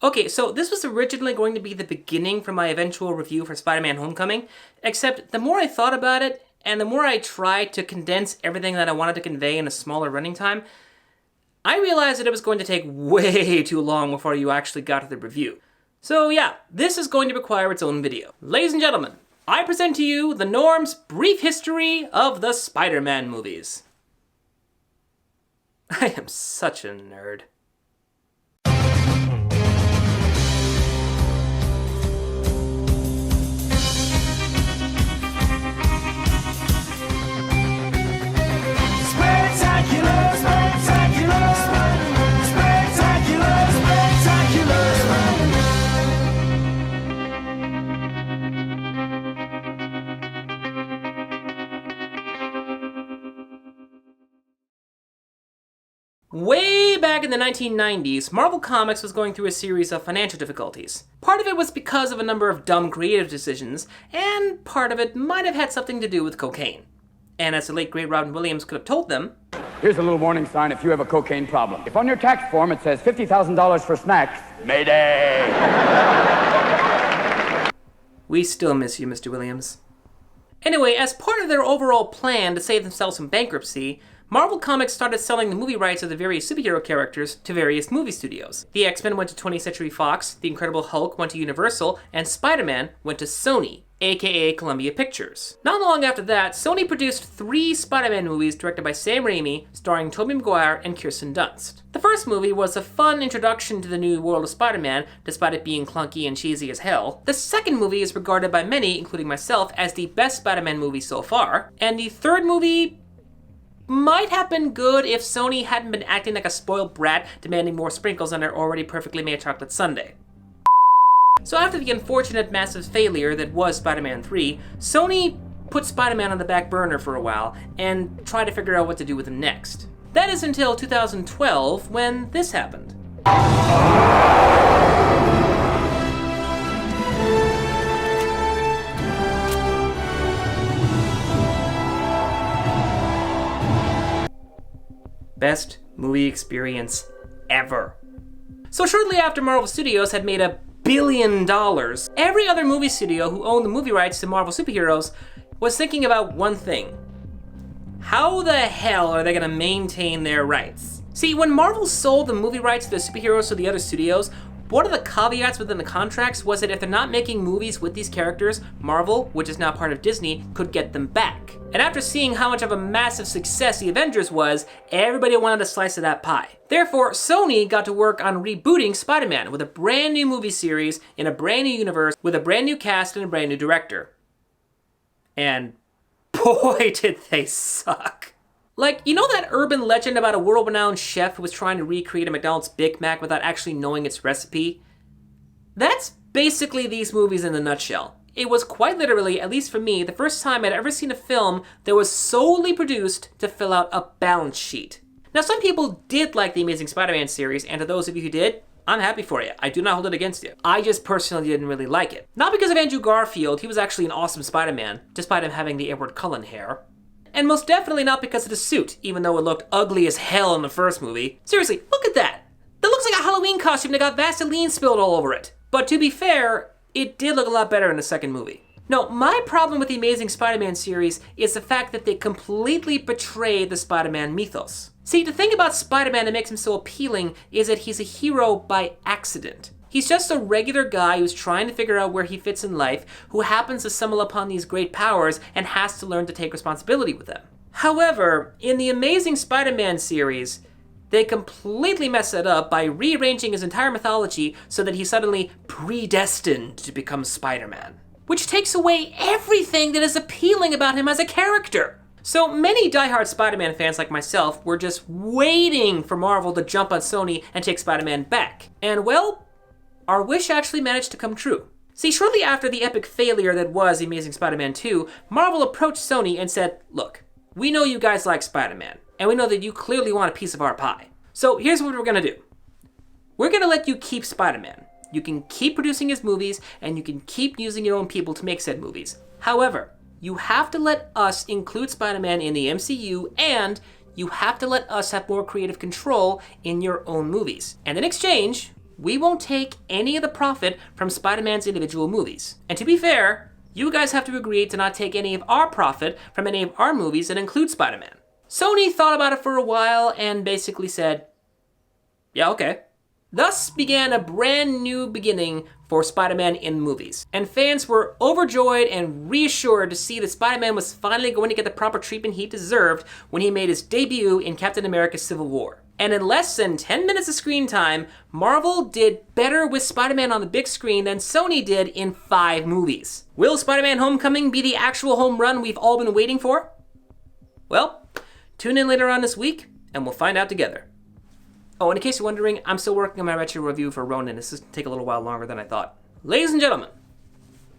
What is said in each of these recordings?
Okay, so this was originally going to be the beginning for my eventual review for Spider-Man Homecoming, except the more I thought about it, and the more I tried to condense everything that I wanted to convey in a smaller running time, I realized that it was going to take way too long before you actually got to the review. So yeah, this is going to require its own video. Ladies and gentlemen, I present to you TheNorm's brief history of the Spider-Man movies. I am such a nerd. Way back in the 1990s, Marvel Comics was going through a series of financial difficulties. Part of it was because of a number of dumb creative decisions, and part of it might have had something to do with cocaine. And as the late great Robin Williams could have told them, here's a little warning sign if you have a cocaine problem. If on your tax form it says $50,000 for snacks, mayday! We still miss you, Mr. Williams. Anyway, as part of their overall plan to save themselves from bankruptcy, Marvel Comics started selling the movie rights of the various superhero characters to various movie studios. The X-Men went to 20th Century Fox, The Incredible Hulk went to Universal, and Spider-Man went to Sony, aka Columbia Pictures. Not long after that, Sony produced 3 Spider-Man movies directed by Sam Raimi, starring Tobey Maguire and Kirsten Dunst. The first movie was a fun introduction to the new world of Spider-Man, despite it being clunky and cheesy as hell. The second movie is regarded by many, including myself, as the best Spider-Man movie so far. And the third movie might have been good if Sony hadn't been acting like a spoiled brat demanding more sprinkles on their already perfectly made chocolate sundae. So after the unfortunate massive failure that was Spider-Man 3, Sony put Spider-Man on the back burner for a while and tried to figure out what to do with him next. That is until 2012 when this happened. Best movie experience ever. So shortly after Marvel Studios had made $1 billion, every other movie studio who owned the movie rights to Marvel superheroes was thinking about one thing. How the hell are they gonna maintain their rights? See, when Marvel sold the movie rights to the superheroes to the other studios, one of the caveats within the contracts was that if they're not making movies with these characters, Marvel, which is now part of Disney, could get them back. And after seeing how much of a massive success the Avengers was, everybody wanted a slice of that pie. Therefore, Sony got to work on rebooting Spider-Man with a brand new movie series in a brand new universe with a brand new cast and a brand new director. And boy, did they suck. Like, you know that urban legend about a world-renowned chef who was trying to recreate a McDonald's Big Mac without actually knowing its recipe? That's basically these movies in a nutshell. It was quite literally, at least for me, the first time I'd ever seen a film that was solely produced to fill out a balance sheet. Now, some people did like the Amazing Spider-Man series, and to those of you who did, I'm happy for you. I do not hold it against you. I just personally didn't really like it. Not because of Andrew Garfield, he was actually an awesome Spider-Man, despite him having the Edward Cullen hair. And most definitely not because of the suit, even though it looked ugly as hell in the first movie. Seriously, look at that! That looks like a Halloween costume that got Vaseline spilled all over it. But to be fair, it did look a lot better in the second movie. No, my problem with the Amazing Spider-Man series is the fact that they completely betray the Spider-Man mythos. See, the thing about Spider-Man that makes him so appealing is that he's a hero by accident. He's just a regular guy who's trying to figure out where he fits in life, who happens to stumble upon these great powers and has to learn to take responsibility with them. However, in the Amazing Spider-Man series, they completely mess it up by rearranging his entire mythology so that he's suddenly predestined to become Spider-Man, which takes away everything that is appealing about him as a character. So many diehard Spider-Man fans like myself were just waiting for Marvel to jump on Sony and take Spider-Man back. And well, our wish actually managed to come true. See, shortly after the epic failure that was The Amazing Spider-Man 2, Marvel approached Sony and said, look, we know you guys like Spider-Man, and we know that you clearly want a piece of our pie. So here's what we're gonna do. We're gonna let you keep Spider-Man. You can keep producing his movies, and you can keep using your own people to make said movies. However, you have to let us include Spider-Man in the MCU, and you have to let us have more creative control in your own movies. And in exchange, we won't take any of the profit from Spider-Man's individual movies. And to be fair, you guys have to agree to not take any of our profit from any of our movies that include Spider-Man. Sony thought about it for a while and basically said, yeah, okay. Thus began a brand new beginning for Spider-Man in movies. And fans were overjoyed and reassured to see that Spider-Man was finally going to get the proper treatment he deserved when he made his debut in Captain America: Civil War. And in less than 10 minutes of screen time, Marvel did better with Spider-Man on the big screen than Sony did in 5 movies. Will Spider-Man Homecoming be the actual home run we've all been waiting for? Well, tune in later on this week and we'll find out together. Oh, and in case you're wondering, I'm still working on my retro review for Ronin. This is going to take a little while longer than I thought. Ladies and gentlemen,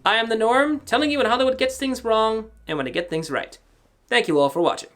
I am TheNorm, telling you when Hollywood gets things wrong and when to get things right. Thank you all for watching.